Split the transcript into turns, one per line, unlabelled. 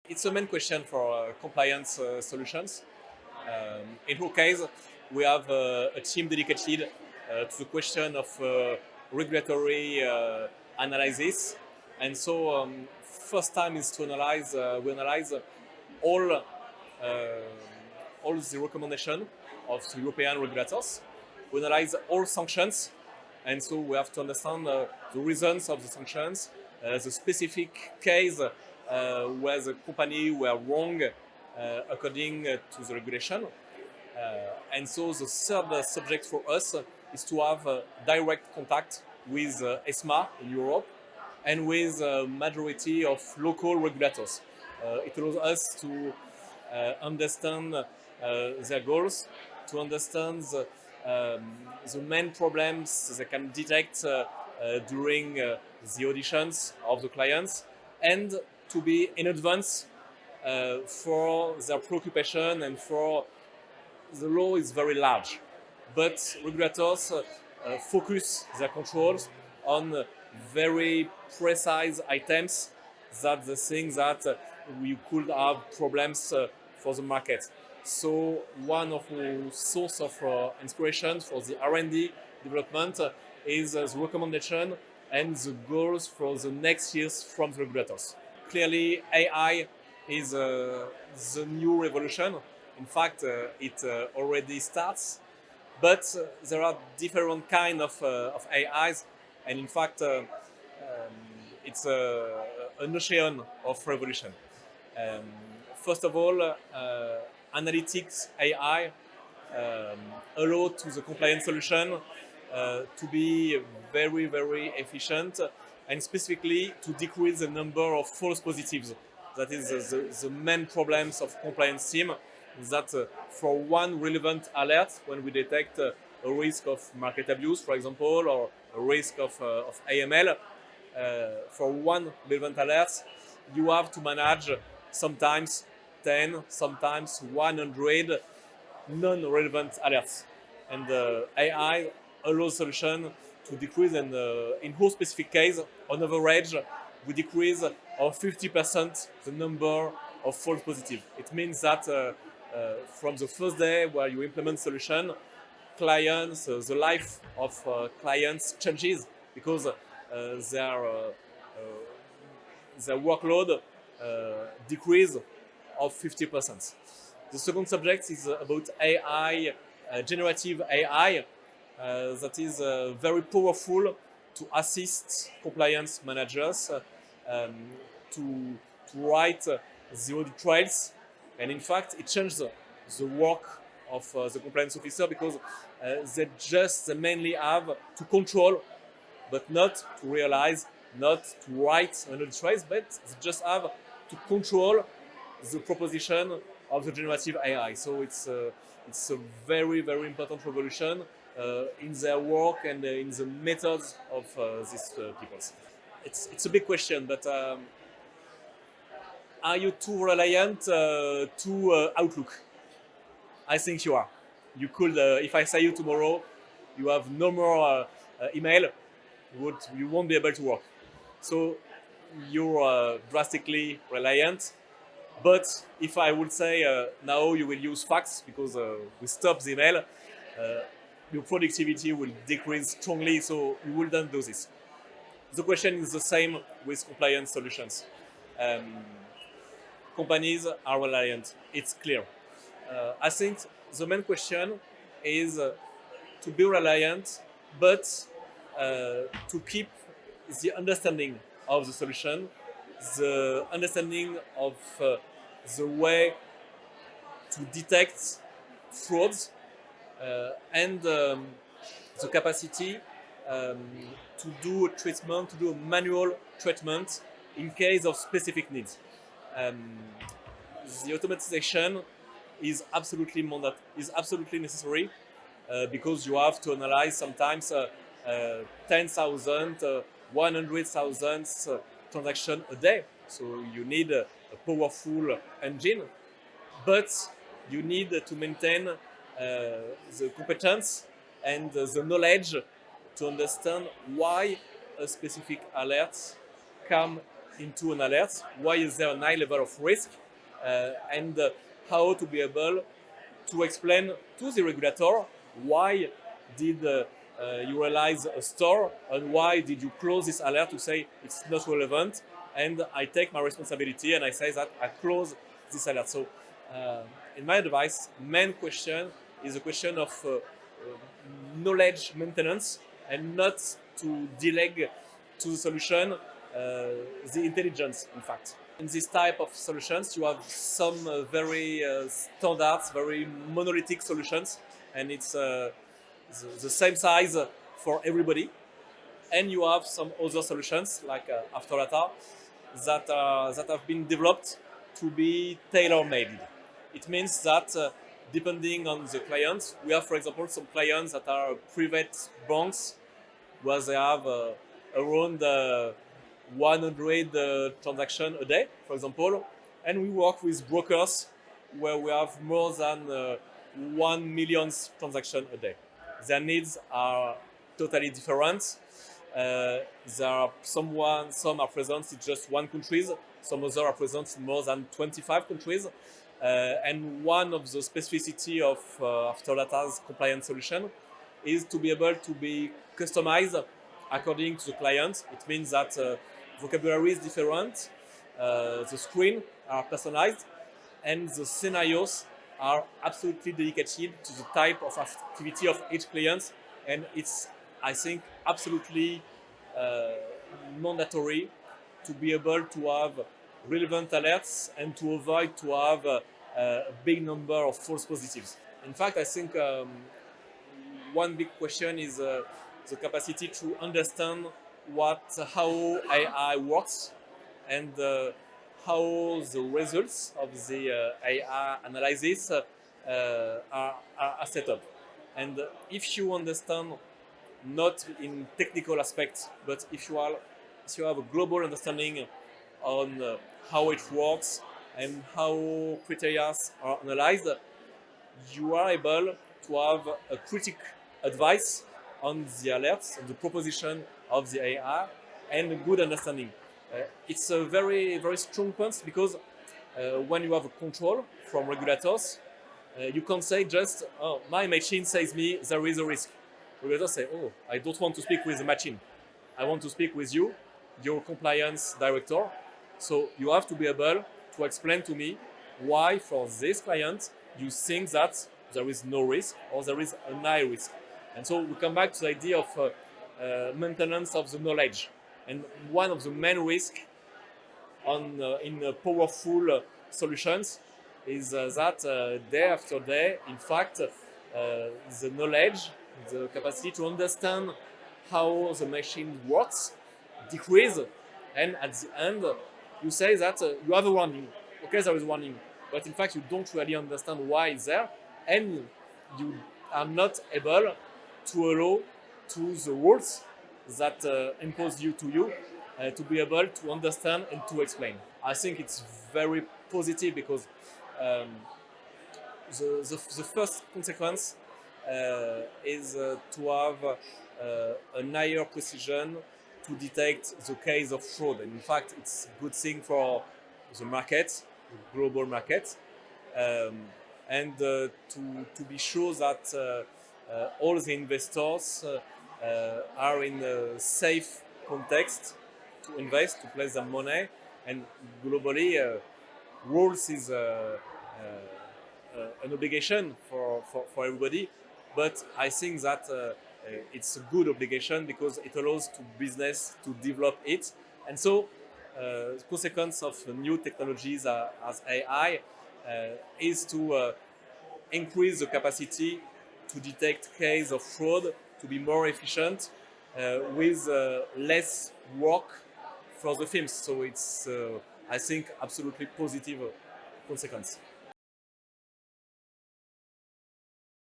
It's a main question for compliance solutions. In our case, we have a team dedicated to the question of regulatory analysis. And so, first time is to analyze, we analyze all, all the recommendation of the European regulators. We analyze all sanctions, and so we have to understand the reasons of the sanctions, the specific case where the company were wrong according to the regulation. And so the third subject for us is to have direct contact with ESMA in Europe and with a majority of local regulators. It allows us to understand their goals, to understand the main problems they can detect during the auditions of the clients, and to be in advance for their preoccupation. And for the law is very large, but regulators focus their controls on very precise items that the things that we could have problems for the market. So one of the source of inspiration for the R&D development is the recommendation and the goals for the next years from the regulators. Clearly, AI is the new revolution. In fact, it already starts, but there are different kind of AIs, and in fact, it's an ocean of revolution. First of all, analytics AI allow to the compliance solution to be very, very efficient, and specifically to decrease the number of false positives. That is the main problems of compliance team, that for one relevant alert, when we detect a risk of market abuse, for example, or a risk of AML, for one relevant alert, you have to manage sometimes 10, sometimes 100 non-relevant alerts. And AI allows solution to decrease, and in whole specific case, on average, we decrease of 50% the number of false positives. It means that from the first day where you implement solution, clients, the life of clients changes, because their workload decrease of 50%. The second subject is about AI, generative AI, that is very powerful to assist compliance managers to write the audit trails. And in fact, it changes the work of the compliance officer, because they mainly have to control, but not to realize, not to write an audit trails, but they just have to control the proposition of the generative AI. So it's a very, very important revolution in their work and in the methods of these people. It's a big question, but are you too reliant to Outlook? I think you are. You could, if I say you tomorrow, you have no more email, you won't be able to work. So you're drastically reliant. But if I would say now you will use fax because we stop the email, your productivity will decrease strongly, so you wouldn't do this. The question is the same with compliance solutions. Companies are reliant, it's clear. I think the main question is to be reliant, but to keep the understanding of the solution, the understanding of the way to detect frauds, and the capacity to do a treatment, to do a manual treatment in case of specific needs. The automatization is absolutely necessary, because you have to analyze sometimes 10,000, 100,000 transactions a day. So you need a powerful engine, but you need to maintain the competence and the knowledge to understand why a specific alert come into an alert, why is there a high level of risk, and how to be able to explain to the regulator why did you realize a store and why did you close this alert to say it's not relevant, and I take my responsibility and I say that I close this alert. So in my advice, main question is a question of knowledge maintenance and not to delegate to the solution the intelligence, in fact. In this type of solutions, you have some very standards, very monolithic solutions, and it's the same size for everybody. And you have some other solutions like AfterData that have been developed to be tailor-made. It means that depending on the client, we have, for example, some clients that are private banks where they have around 100 transactions a day, for example, and we work with brokers where we have more than 1 million transactions a day. Their needs are totally different. Some are present in just one country, some others are present in more than 25 countries. And one of the specificity of AfterData's compliance solution is to be able to be customized according to the client. It means that vocabulary is different, the screen are personalized, and the scenarios are absolutely dedicated to the type of activity of each client. And it's, I think, absolutely mandatory to be able to have relevant alerts and to avoid to have a big number of false positives. In fact, I think one big question is the capacity to understand how AI works and how the results of the AI analysis are set up. And if you understand, not in technical aspects, but if you have a global understanding on how it works and how criteria are analyzed, you are able to have a critical advice on the alerts, on the proposition of the AI, and a good understanding. It's a very, very strong point because when you have a control from regulators, you can't say just, oh, my machine says me there is a risk. Regulators say, oh, I don't want to speak with the machine. I want to speak with you, your compliance director. So you have to be able to explain to me why for this client you think that there is no risk or there is a high risk. And so we come back to the idea of maintenance of the knowledge. And one of the main risks in powerful solutions is that day after day, in fact, the knowledge, the capacity to understand how the machine works decrease, and at the end you say that you have a warning. Okay, there is a warning, but in fact you don't really understand why it's there, and you are not able to allow to the rules that impose you to be able to understand and to explain. I think it's very positive because the first consequence is to have a higher precision to detect the case of fraud. And in fact, it's a good thing for the market, the global market, and to be sure that all the investors are in a safe context to invest, to place their money. And globally, rules is an obligation for everybody. But I think that it's a good obligation because it allows to business to develop it. And so the consequence of new technologies as AI is to increase the capacity to detect cases of fraud, to be more efficient with less work for the firms. So it's, I think, absolutely positive consequence.